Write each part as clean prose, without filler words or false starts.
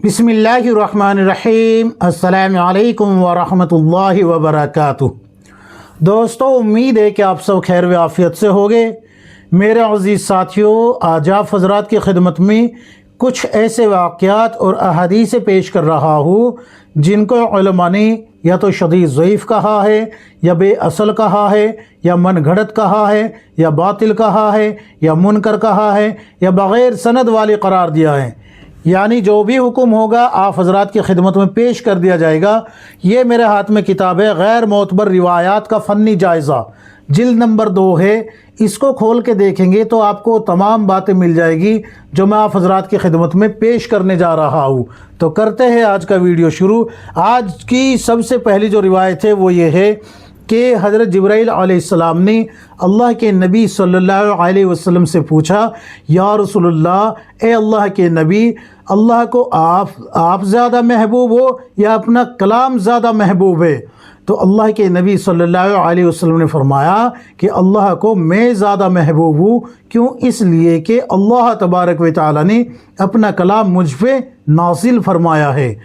बिस्मिल्लाहिर्रहमानिर्रहीम। अस्सलामु अलैकुम वरहमतुल्लाहि वबरकातुह। दोस्तों, उम्मीद है कि आप सब खैर व आफियत से होंगे। मेरे अज़ीज़ साथियों, आज आप हज़रात की खिदमत में कुछ ऐसे वाक़यात और अहादीसें पेश कर रहा हूँ जिनको उलमा ने या तो शदीद ज़ईफ़ कहा है, या बेअसल कहा है, या मन घड़त कहा है, या बातिल कहा है, या मुनकर कहा है, या बग़ैर सनद वाले करार दिया है। यानी जो भी हुक्म होगा आप हज़रात की खिदमत में पेश कर दिया जाएगा। ये मेरे हाथ में किताब है गैर मोतबर रिवायात का फ़न्नी जायज़ा, जिल्द नंबर 2 है। इसको खोल के देखेंगे तो आपको तमाम बातें मिल जाएगी जो मैं आप हज़रात की खिदमत में पेश करने जा रहा हूँ। तो करते हैं आज का वीडियो शुरू। आज की सबसे पहली जो रिवायत है वो ये है कि हज़रत जिब्राइल अलैहिस्सलाम ने अल्लाह के नबी सल्लल्लाहु अलैहि वसल्लम से पूछा, या रसूलुल्लाह, ए अल्लाह के नबी, अल्लाह को आप ज़्यादा महबूब हो या अपना कलाम ज़्यादा महबूब है? तो अल्लाह के नबी सल्लल्लाहु अलैहि वसल्लम ने फरमाया कि अल्लाह को मैं ज़्यादा महबूब हूँ। क्यों? इसलिए कि अल्लाह तबारक व तआला ने अपना कलाम मुझ पे नाज़िल फरमाया है।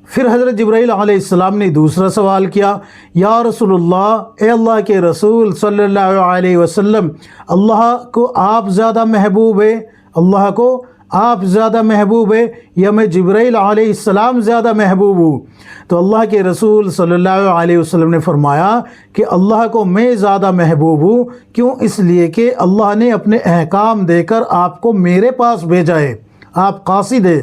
फिर हज़रत जिब्राइल अलैहिस्सलाम ने दूसरा सवाल किया, या रसूलुल्लाह, ए अल्लाह के रसूल सल्लल्लाहु अलैहि वसल्लम, अल्लाह को आप ज़्यादा महबूब है, अल्लाह को आप ज़्यादा महबूब है या मैं जिब्राइल अलैहिस्सलाम ज़्यादा महबूब हूँ? तो अल्लाह के रसूल सल्लल्लाहु अलैहि वसल्लम ने फरमाया कि अल्लाह को मैं ज़्यादा महबूब हूँ। क्यों? इसलिए कि अल्लाह ने अपने अहकाम देकर आपको मेरे पास भेजा है, आप कासिद है,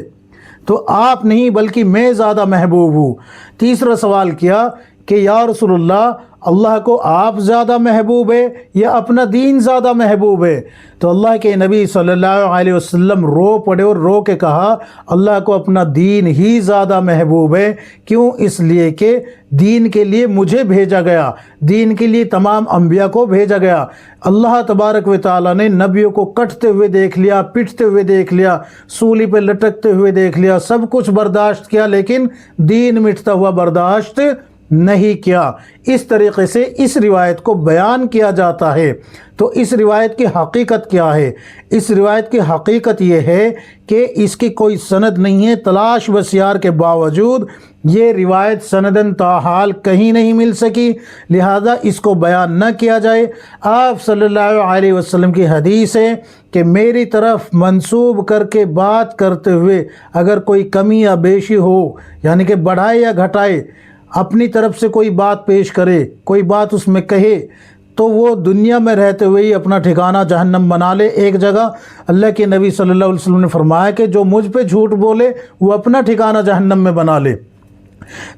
तो आप नहीं बल्कि मैं ज़्यादा महबूब हूँ। तीसरा सवाल किया कि या रसूलुल्लाह, अल्लाह को आप ज़्यादा महबूब है या अपना दीन ज़्यादा महबूब है? तो अल्लाह के नबी सल्लल्लाहु अलैहि वसल्लम रो पड़े और रो के कहा, अल्लाह को अपना दीन ही ज़्यादा महबूब है। क्यों? इसलिए कि दीन के लिए मुझे भेजा गया, दीन के लिए तमाम अंबिया को भेजा गया। अल्लाह तबारक व तआला ने नबियों को कटते हुए देख लिया, पिटते हुए देख लिया, सूली पे लटकते हुए देख लिया, सब कुछ बर्दाश्त किया, लेकिन दीन मिटता हुआ बर्दाश्त नहीं किया। इस तरीक़े से इस रिवायत को बयान किया जाता है। तो इस रिवायत की हकीकत क्या है? इस रिवायत की हकीकत ये है कि इसकी कोई सनद नहीं है। तलाश बसियार के बावजूद ये रिवायत सनदन ताहाल कहीं नहीं मिल सकी, लिहाजा इसको बयान न किया जाए। आप सल्लल्लाहु अलैहि वसल्लम की हदीस है कि मेरी तरफ मंसूब करके बात करते हुए अगर कोई कमी या बेशी हो, यानी कि बढ़ाए या घटाए, अपनी तरफ से कोई बात पेश करे, कोई बात उसमें कहे, तो वो दुनिया में रहते हुए ही अपना ठिकाना जहन्नम बना ले। एक जगह अल्लाह के नबी सल्लल्लाहु अलैहि वसल्लम ने फरमाया कि जो मुझ पे झूठ बोले वो अपना ठिकाना जहन्नम में बना ले।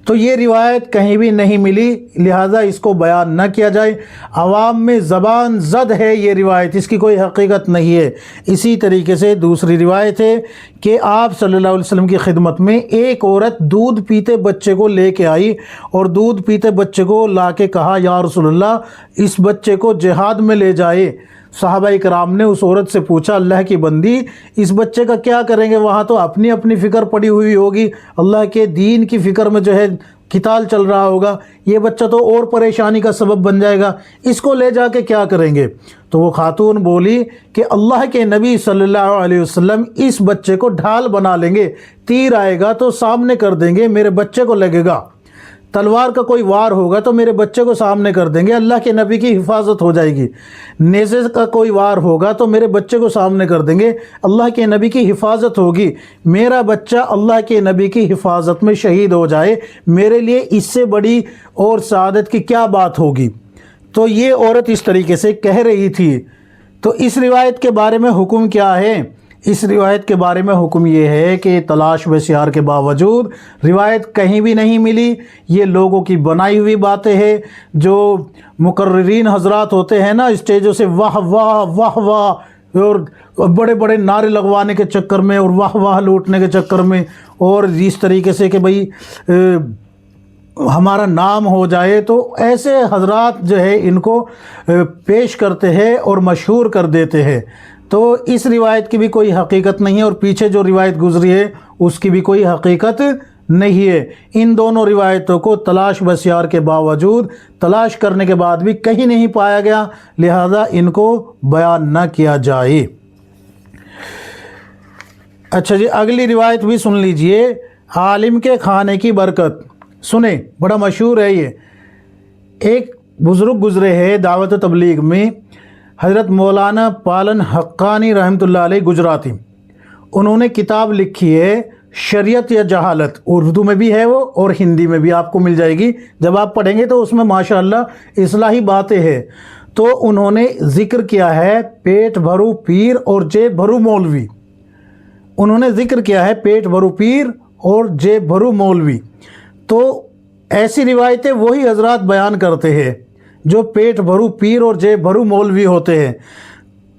तो ये रिवायत कहीं भी नहीं मिली, लिहाजा इसको बयान न किया जाए। आवाम में ज़बान ज़द है ये रिवायत, इसकी कोई हकीकत नहीं है। इसी तरीके से दूसरी रिवायत है कि आप सल्लल्लाहु अलैहि वसल्लम की खिदमत में एक औरत दूध पीते बच्चे को लेके आई और दूध पीते बच्चे को ला के कहा, या रसूलल्लाह, इस बच्चे को जिहाद में ले जाए। सहाबाई कराम ने उस औरत से पूछा, अल्लाह की बंदी, इस बच्चे का क्या करेंगे? वहाँ तो अपनी अपनी फ़िक्र पड़ी हुई होगी, अल्लाह के दीन की फ़िक्र में जो है किताल चल रहा होगा, ये बच्चा तो और परेशानी का सबब बन जाएगा, इसको ले जाके क्या करेंगे? तो वो खातून बोली कि अल्लाह के नबी सल्लल्लाहु अलैहि वसल्लम इस बच्चे को ढाल बना लेंगे, तीर आएगा तो सामने कर देंगे, मेरे बच्चे को लगेगा। तलवार का कोई वार होगा तो मेरे बच्चे को सामने कर देंगे, अल्लाह के नबी की हिफाजत हो जाएगी। नेज़े का कोई वार होगा तो मेरे बच्चे को सामने कर देंगे, अल्लाह के नबी की हिफाजत होगी। मेरा बच्चा अल्लाह के नबी की हिफाजत में शहीद हो जाए, मेरे लिए इससे बड़ी और सआदत की क्या बात होगी? तो ये औरत इस तरीके से कह रही थी। तो इस रिवायत के बारे में हुक्म क्या है? इस रिवायत के बारे में हुक्म ये है कि तलाश बसियार के बावजूद रिवायत कहीं भी नहीं मिली। ये लोगों की बनाई हुई बातें हैं। जो मुकर्रिरीन हजरात होते हैं ना, स्टेजों से वाह वाह वाह वाह और बड़े बड़े नारे लगवाने के चक्कर में और वाह वाह लूटने के चक्कर में, और इस तरीके से कि भाई हमारा नाम हो जाए, तो ऐसे हजरात जो है इनको पेश करते हैं और मशहूर कर देते हैं। तो इस रिवायत की भी कोई हकीकत नहीं है और पीछे जो रिवायत गुजरी है उसकी भी कोई हकीकत नहीं है। इन दोनों रिवायतों को तलाश बसियार के बावजूद, तलाश करने के बाद भी कहीं नहीं पाया गया, लिहाजा इनको बयान न किया जाए। अच्छा जी, अगली रिवायत भी सुन लीजिए, आलिम के खाने की बरकत। सुने, बड़ा मशहूर है ये। एक बुज़ुर्ग गुज़रे हैं दावत तबलीग में, हज़रत मौलाना पालन हक्कानी रहमतुल्लाह अलैह गुजराती। उन्होंने किताब लिखी है शरीयत या जहालत, उर्दू में भी है वो और हिंदी में भी आपको मिल जाएगी। जब आप पढ़ेंगे तो उसमें माशाअल्लाह इस्लाही बातें हैं। तो उन्होंने ज़िक्र किया है पेट भरू पीर और जेब भरू मौलवी। उन्होंने ज़िक्र किया है पेट भरू पीर और जेब भरू मौलवी। तो ऐसी रिवायतें वही हजरात बयान करते हैं जो पेट भरू पीर और जेब भरू मौलवी होते हैं।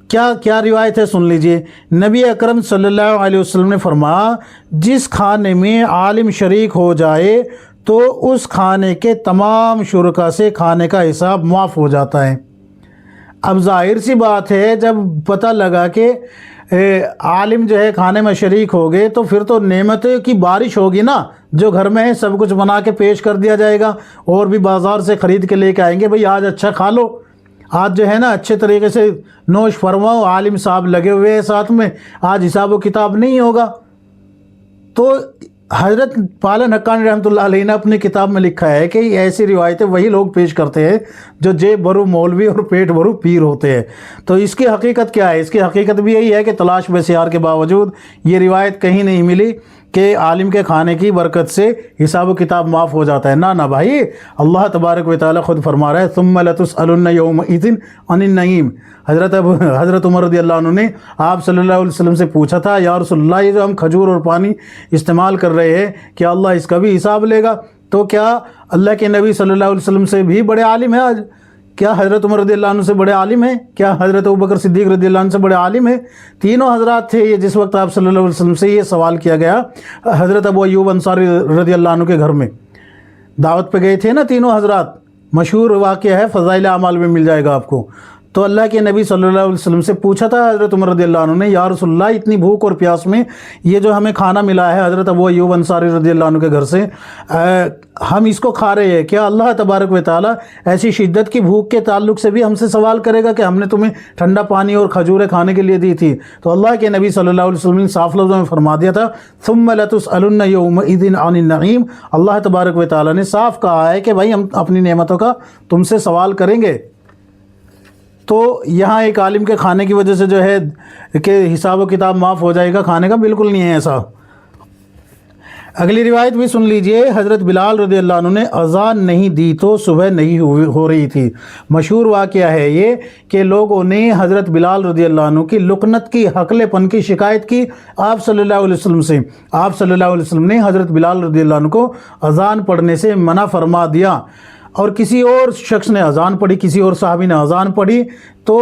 क्या क्या रिवायत है सुन लीजिए। नबी अकरम सल्लल्लाहु अलैहि वसल्लम ने फरमाया, जिस खाने में आलिम शरीक हो जाए तो उस खाने के तमाम शुरका से खाने का हिसाब माफ़ हो जाता है। अब जाहिर सी बात है, जब पता लगा कि आलिम जो है खाने में शरीक हो गए तो फिर तो नेमतों की बारिश होगी ना। जो घर में है सब कुछ बना के पेश कर दिया जाएगा, और भी बाज़ार से ख़रीद के लेके आएंगे, भाई आज अच्छा खा लो, आज जो है ना अच्छे तरीके से नोश फरमाओ, आलिम साहब लगे हुए हैं साथ में, आज हिसाब व किताब नहीं होगा। तो हज़रत पालन हक्कानी रहमतुल्लाह अलैह ने अपनी किताब में लिखा है कि ऐसी रिवायतें वही लोग पेश करते हैं जो जेब भरू मौलवी और पेट भरू पीर होते हैं। तो इसकी हकीकत क्या है? इसकी हकीकत भी यही है कि तलाश बसियार के बावजूद ये रिवायत कहीं नहीं मिली कि आलिम के खाने की बरकत से हिसाब किताब माफ़ हो जाता है। ना ना भाई, अल्लाह तबारक व तआला खुद फरमा रहा है, सुम्मा लतुसअलुन्ना यौमइज़िन अनिन नईम। हज़रत उमर रज़ियल्लाहु अन्हु ने आप सल्लल्लाहु अलैहि वसल्लम से पूछा था, या रसूलल्लाह, ये जो हम खजूर और पानी इस्तेमाल कर रहे हैं, क्या अल्लाह इसका भी हिसाब लेगा? तो क्या अल्लाह के नबी सल्लल्लाहु अलैहि वसल्लम से भी बड़े आलिम है आज? क्या हज़रत उमर रज़ियल्लाहु अन्हु से बड़े आलिम हैं? क्या हज़रत अबू बकर सिद्दीक़ रज़ियल्लाहु अन्हु से बड़े आलिम हैं? तीनों हज़रात थे ये जिस वक्त आप सल्लल्लाहु अलैहि वसल्लम से ये सवाल किया गया। हज़रत अबू अय्यूब अंसारी रज़ियल्लाहु अन्हु के घर में दावत पे गए थे ना तीनों हज़रात, मशहूर वाक़या है, फ़ज़ाइल अमाल में मिल जाएगा आपको। तो अल्लाह के नबी सल्लल्लाहु अलैहि वसल्लम से पूछा था हज़रत उमर रज़ियल्लाहु अन्हु ने, या रसूलल्लाह, इतनी भूख और प्यास में ये जो हमें खाना मिला है हज़रत अबू अय्यूब अंसारी रज़ियल्लाहु अन्हु के घर से, हम इसको खा रहे हैं, क्या अल्लाह तबारक व तआला ऐसी शिद्दत की भूख के ताल्लुक़ से भी हमसे सवाल करेगा कि हमने तुम्हें ठंडा पानी और खजूरें खाने के लिए दी थी? तो अल्लाह के नबी सल्लल्लाहु अलैहि वसल्लम ने साफ लफ्ज़ों में फरमा दिया था, सुम्मा लतुसअलुन्ना यौमइज़िन अनिन नईम। अल्लाह तबारक व तआला ने साफ कहा है कि भाई हम अपनी नेमतों का तुमसे सवाल करेंगे। तो यहाँ एक आलिम के खाने की वजह से जो है कि हिसाब व किताब माफ़ हो जाएगा, खाने का बिल्कुल नहीं है ऐसा। अगली रिवायत भी सुन लीजिए। हज़रत बिलाल रज़ियल्लाहु अन्हु ने अज़ान नहीं दी तो सुबह नहीं हो रही थी। मशहूर वाक़या है ये कि लोगों ने हज़रत बिलाल रज़ियल्लाहु अन्हु की लुकनत की, हकलेपन की शिकायत की आप सल्लल्लाहु अलैहि वसल्लम से। आप सल्लल्लाहु अलैहि वसल्लम ने हज़रत बिलाल रज़ियल्लाहु अन्हु को अज़ान पढ़ने से मना फरमा दिया, और किसी और शख्स ने अज़ान पढ़ी, किसी और साहबी ने अज़ान पढ़ी। तो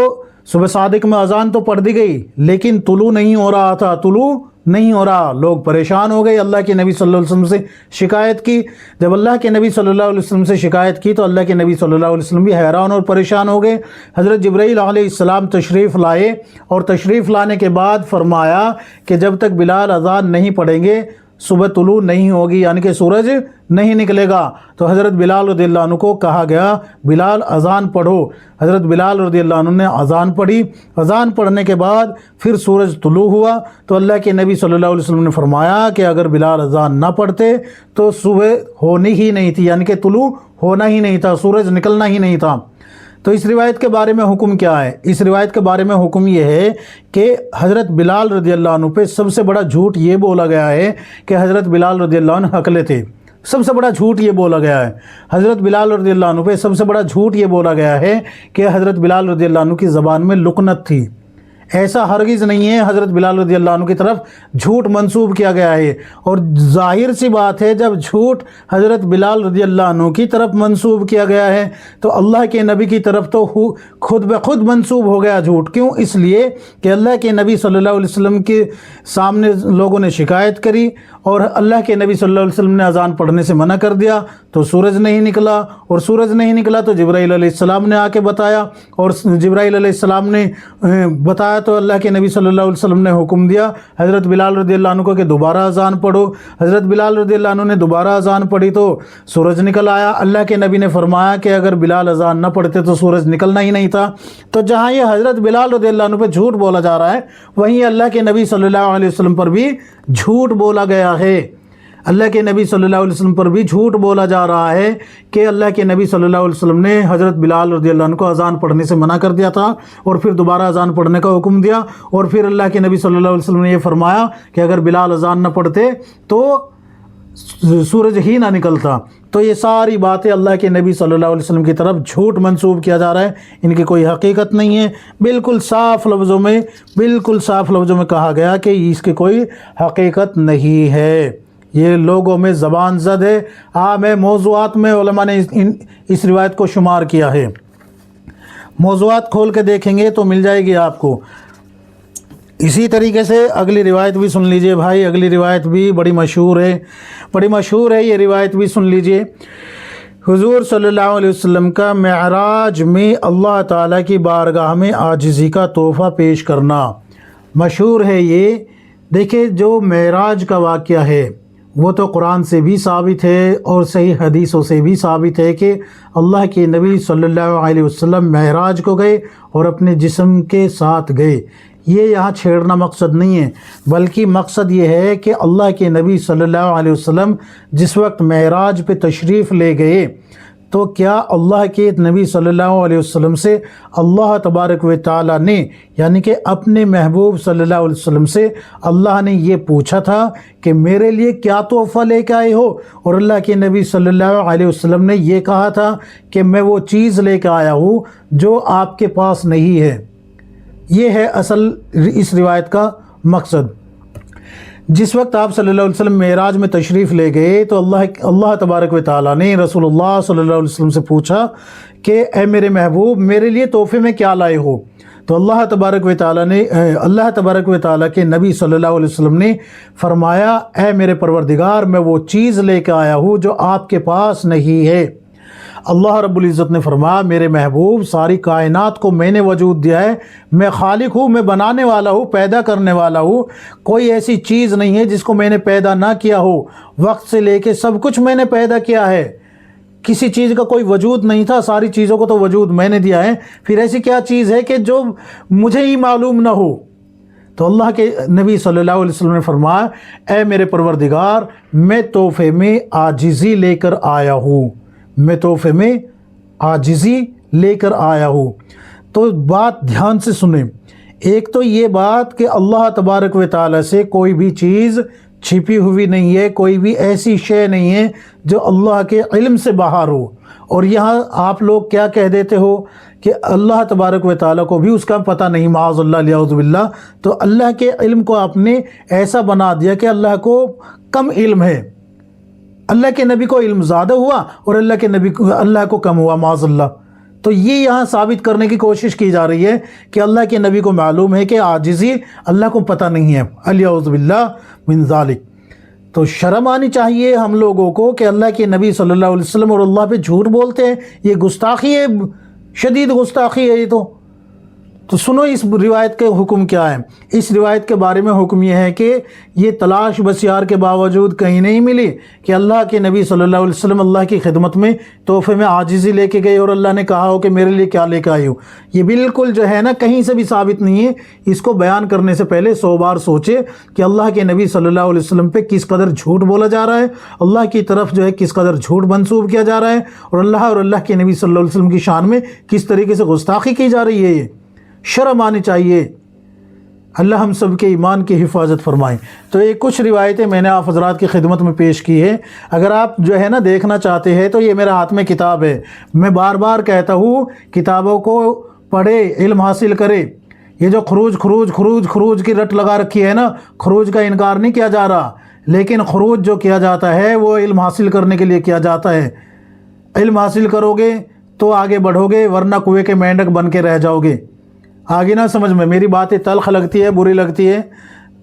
सुबह सादिक में अज़ान तो पढ़ दी गई, लेकिन तुलू नहीं हो रहा था, तुलू नहीं हो रहा। लोग परेशान हो गए, अल्लाह के नबी सल्लल्लाहु अलैहि वसल्लम से शिकायत की। जब अल्लाह के नबी सल्लल्लाहु अलैहि वसल्लम से शिकायत की तो अल्लाह के नबी सल्लल्लाहु अलैहि वसल्लम भी हैरान और परेशान हो गए। हज़रत जिब्राईल अलैहिस्सलाम तशरीफ़ लाए, और तशरीफ़ लाने के बाद फरमाया कि जब तक बिलाल अज़ान नहीं पढ़ेंगे सुबह तुलू नहीं होगी, यानी कि सूरज नहीं निकलेगा। तो हज़रत बिलाल रज़ियल्लाहु अन्हु को कहा गया, बिलाल अज़ान पढ़ो। हज़रत बिलाल रज़ियल्लाहु अन्हु ने अज़ान पढ़ी। अज़ान पढ़ने के बाद फिर सूरज तुलू हुआ। तो अल्लाह के नबी सल्लल्लाहु अलैहि वसल्लम ने फरमाया कि अगर बिलाल अज़ान ना पढ़ते तो सुबह होनी ही नहीं थी, यानी कि तुलू होना ही नहीं था, सूरज निकलना ही नहीं था। तो इस रिवायत के बारे में हुक्म क्या है? इस रिवायत के बारे में हुक्म ये है कि हज़रत बिलाल रज़ियल्लाहु अन्हु पे सबसे बड़ा झूठ ये बोला गया है कि हज़रत बिलाल रज़ियल्लाहु अन्हु हकले थे। सबसे बड़ा झूठ ये बोला गया है। हज़रत बिलाल रज़ियल्लाहु अन्हु पे सबसे बड़ा झूठ ये बोला गया है कि हज़रत बिलाल रज़ियल्लाहु अन्हु की ज़बान में लुकनत थी। ऐसा हरगिज़ नहीं है। हज़रत बिलाल रज़ियल्लाहु अन्हु की तरफ झूठ मंसूब किया गया है, और ज़ाहिर सी बात है जब झूठ हज़रत बिलाल रज़ियल्लाहु अन्हु की तरफ मंसूब किया गया है तो अल्लाह के नबी की तरफ तो खुद ब खुद मंसूब हो गया झूठ। क्यों? इसलिए कि अल्लाह के नबी सल्लल्लाहु अलैहि वसल्लम के सामने लोगों ने शिकायत करी, और अल्लाह के नबी सल्लल्लाहु अलैहि वसल्लम ने अज़ान पढ़ने से मना कर दिया, तो सूरज नहीं निकला, और सूरज नहीं निकला तो जिब्राईल अलैहिस्सलाम ने आके बताया, और जिब्राईल अलैहिस्सलाम ने बताया آیا تو اللہ کے نبی صلی اللہ علیہ وسلم نے حکم دیا حضرت بلال رضی اللہ عنہ کو کہ دوبارہ اذان پڑھو۔ حضرت بلال رضی اللہ عنہ نے دوبارہ اذان پڑھی تو سورج نکل آیا۔ اللہ کے نبی نے فرمایا کہ اگر بلال اذان نہ پڑھتے تو سورج نکلنا ہی نہیں تھا۔ تو جہاں یہ حضرت بلال رضی اللہ عنہ پہ جھوٹ بولا جا رہا ہے، وہیں اللہ کے نبی صلی اللہ علیہ وسلم پر بھی جھوٹ بولا گیا ہے۔ اللہ کے نبی صلی اللہ علیہ وسلم پر بھی جھوٹ بولا جا رہا ہے کہ اللہ کے نبی صلی اللہ علیہ وسلم نے حضرت بلال رضی اللہ عنہ کو اذان پڑھنے سے منع کر دیا تھا اور پھر دوبارہ اذان پڑھنے کا حکم دیا، اور پھر اللہ کے نبی صلی اللہ علیہ وسلم نے یہ فرمایا کہ اگر بلال اذان نہ پڑھتے تو سورج ہی نہ نکلتا۔ تو یہ ساری باتیں اللہ کے نبی صلی اللہ علیہ وسلم کی طرف جھوٹ منسوب کیا جا رہا ہے، ان کی کوئی حقیقت نہیں ہے۔ بالکل صاف لفظوں میں کہا گیا کہ اس کی کوئی حقیقت نہیں ہے، یہ لوگوں میں زبان زد ہے۔ عام موضوعات میں علماء نے اس روایت کو شمار کیا ہے، موضوعات کھول کے دیکھیں گے تو مل جائے گی آپ کو۔ اسی طریقے سے اگلی روایت بھی سن لیجئے بھائی، اگلی روایت بھی بڑی مشہور ہے یہ روایت بھی سن لیجئے۔ حضور صلی اللہ علیہ وسلم کا معراج میں اللہ تعالیٰ کی بارگاہ میں عاجزی کا تحفہ پیش کرنا مشہور ہے۔ یہ دیکھیں جو معراج کا واقعہ ہے وہ تو قرآن سے بھی ثابت ہے اور صحیح حدیثوں سے بھی ثابت ہے کہ اللہ کے نبی صلی اللہ علیہ وسلم معراج کو گئے اور اپنے جسم کے ساتھ گئے۔ یہ یہاں چھیڑنا مقصد نہیں ہے، بلکہ مقصد یہ ہے کہ اللہ کے نبی صلی اللہ علیہ وسلم جس وقت معراج پہ تشریف لے گئے تو کیا اللہ کے نبی صلی اللہ علیہ وسلم سے اللہ تبارک و تعالیٰ نے، یعنی کہ اپنے محبوب صلی اللہ علیہ وسلم سے اللہ نے یہ پوچھا تھا کہ میرے لیے کیا تحفہ لے کے آئے ہو؟ اور اللہ کے نبی صلی اللہ علیہ وسلم نے یہ کہا تھا کہ میں وہ چیز لے کے آیا ہوں جو آپ کے پاس نہیں ہے۔ یہ ہے اصل اس روایت کا مقصد۔ جس وقت آپ صلی اللہ علیہ وسلم معراج میں تشریف لے گئے تو اللہ تبارک و تعالیٰ نے رسول اللہ صلی اللہ علیہ وسلم سے پوچھا کہ اے میرے محبوب میرے لیے تحفے میں کیا لائے ہو؟ تو اللہ تبارک و تعالیٰ کے نبی صلی اللہ علیہ وسلم نے فرمایا اے میرے پروردگار میں وہ چیز لے کے آیا ہوں جو آپ کے پاس نہیں ہے۔ اللہ رب العزت نے فرمایا میرے محبوب ساری کائنات کو میں نے وجود دیا ہے، میں خالق ہوں، میں بنانے والا ہوں، پیدا کرنے والا ہوں، کوئی ایسی چیز نہیں ہے جس کو میں نے پیدا نہ کیا ہو۔ وقت سے لے کے سب کچھ میں نے پیدا کیا ہے، کسی چیز کا کوئی وجود نہیں تھا، ساری چیزوں کو تو وجود میں نے دیا ہے، پھر ایسی کیا چیز ہے کہ جو مجھے ہی معلوم نہ ہو؟ تو اللہ کے نبی صلی اللہ علیہ وسلم نے فرمایا اے میرے پروردگار میں تحفے میں عاجزی لے کر آیا ہوں، میں تحفے میں عاجزی لے کر آیا ہوں۔ تو بات دھیان سے سنیں، ایک تو یہ بات کہ اللہ تبارک و تعالیٰ سے کوئی بھی چیز چھپی ہوئی نہیں ہے، کوئی بھی ایسی شے نہیں ہے جو اللہ کے علم سے باہر ہو۔ اور یہاں آپ لوگ کیا کہہ دیتے ہو کہ اللہ تبارک و تعالیٰ کو بھی اس کا پتہ نہیں، معاذ اللہ الیاذ باللہ۔ تو اللہ کے علم کو آپ نے ایسا بنا دیا کہ اللہ کو کم علم ہے، اللہ کے نبی کو علم زیادہ ہوا اور اللہ کو کم ہوا، معاذ اللہ۔ تو یہ یہاں ثابت کرنے کی کوشش کی جا رہی ہے کہ اللہ کے نبی کو معلوم ہے کہ عاجزی اللہ کو پتہ نہیں ہے، الیاذ باللہ من ذالک۔ تو شرم آنی چاہیے ہم لوگوں کو کہ اللہ کے نبی صلی اللہ علیہ وسلم اور اللہ پہ جھوٹ بولتے ہیں، یہ گستاخی ہے، شدید گستاخی ہے یہ تو سنو اس روایت کے حکم کیا ہے۔ اس روایت کے بارے میں حکم یہ ہے کہ یہ تلاش بسیار کے باوجود کہیں نہیں ملی کہ اللہ کے نبی صلی اللہ علیہ وسلم اللہ کی خدمت میں تحفے میں عاجزی لے کے گئے اور اللہ نے کہا ہو کہ میرے لیے کیا لے کے آئی ہو۔ یہ بالکل جو ہے نا کہیں سے بھی ثابت نہیں ہے۔ اس کو بیان کرنے سے پہلے 100 بار سوچے کہ اللہ کے نبی صلی اللہ علیہ وسلم پہ کس قدر جھوٹ بولا جا رہا ہے، اللہ کی طرف جو ہے کس قدر جھوٹ منسوب کیا جا رہا ہے، اور اللہ کے نبی صلی اللہ علیہ وسلم کی شان میں کس طریقے سے گستاخی کی جا رہی ہے۔ یہ شرم آنی چاہیے۔ اللہ ہم سب کے ایمان کی حفاظت فرمائیں۔ تو یہ کچھ روایتیں میں نے آپ حضرات کی خدمت میں پیش کی ہے، اگر آپ جو ہے نا دیکھنا چاہتے ہیں تو یہ میرے ہاتھ میں کتاب ہے، میں بار بار کہتا ہوں کتابوں کو پڑھے، علم حاصل کرے۔ یہ جو خروج کی رٹ لگا رکھی ہے نا، خروج کا انکار نہیں کیا جا رہا، لیکن خروج جو کیا جاتا ہے وہ علم حاصل کرنے کے لیے کیا جاتا ہے۔ علم حاصل کرو گے تو آگے بڑھو گے، ورنہ کنویں کے مینڈک بن کے رہ جاؤ گے۔ آگے نہ سمجھ میں، میری باتیں تلخ لگتی ہے، بری لگتی ہے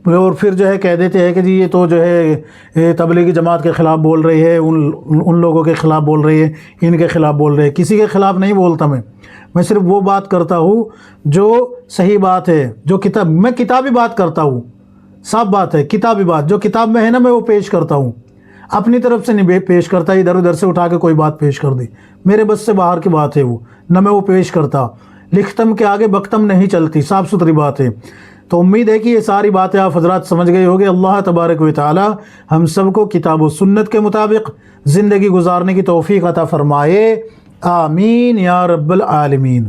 اور پھر جو ہے کہہ دیتے ہیں کہ جی یہ تو جو ہے تبلیغی جماعت کے خلاف بول رہی ہے، ان لوگوں کے خلاف بول رہی ہے، ان کے خلاف بول رہے ہیں۔ کسی کے خلاف نہیں بولتا میں صرف وہ بات کرتا ہوں جو صحیح بات ہے، جو میں کتابی بات کرتا ہوں، صاف بات ہے، کتابی بات جو کتاب میں ہے نا، میں وہ پیش کرتا ہوں، اپنی طرف سے نہیں پیش کرتا، ادھر ادھر سے اٹھا کے کوئی بات پیش کر دی، میرے بس سے باہر کی بات ہے وہ، نہ میں وہ پیش کرتا، لکھتم کے آگے بختم نہیں چلتی، صاف ستھری بات ہے۔ تو امید ہے کہ یہ ساری باتیں آپ حضرات سمجھ گئے ہوگے۔ اللہ تبارک و تعالی ہم سب کو کتاب و سنت کے مطابق زندگی گزارنے کی توفیق عطا فرمائے، آمین یا رب العالمین۔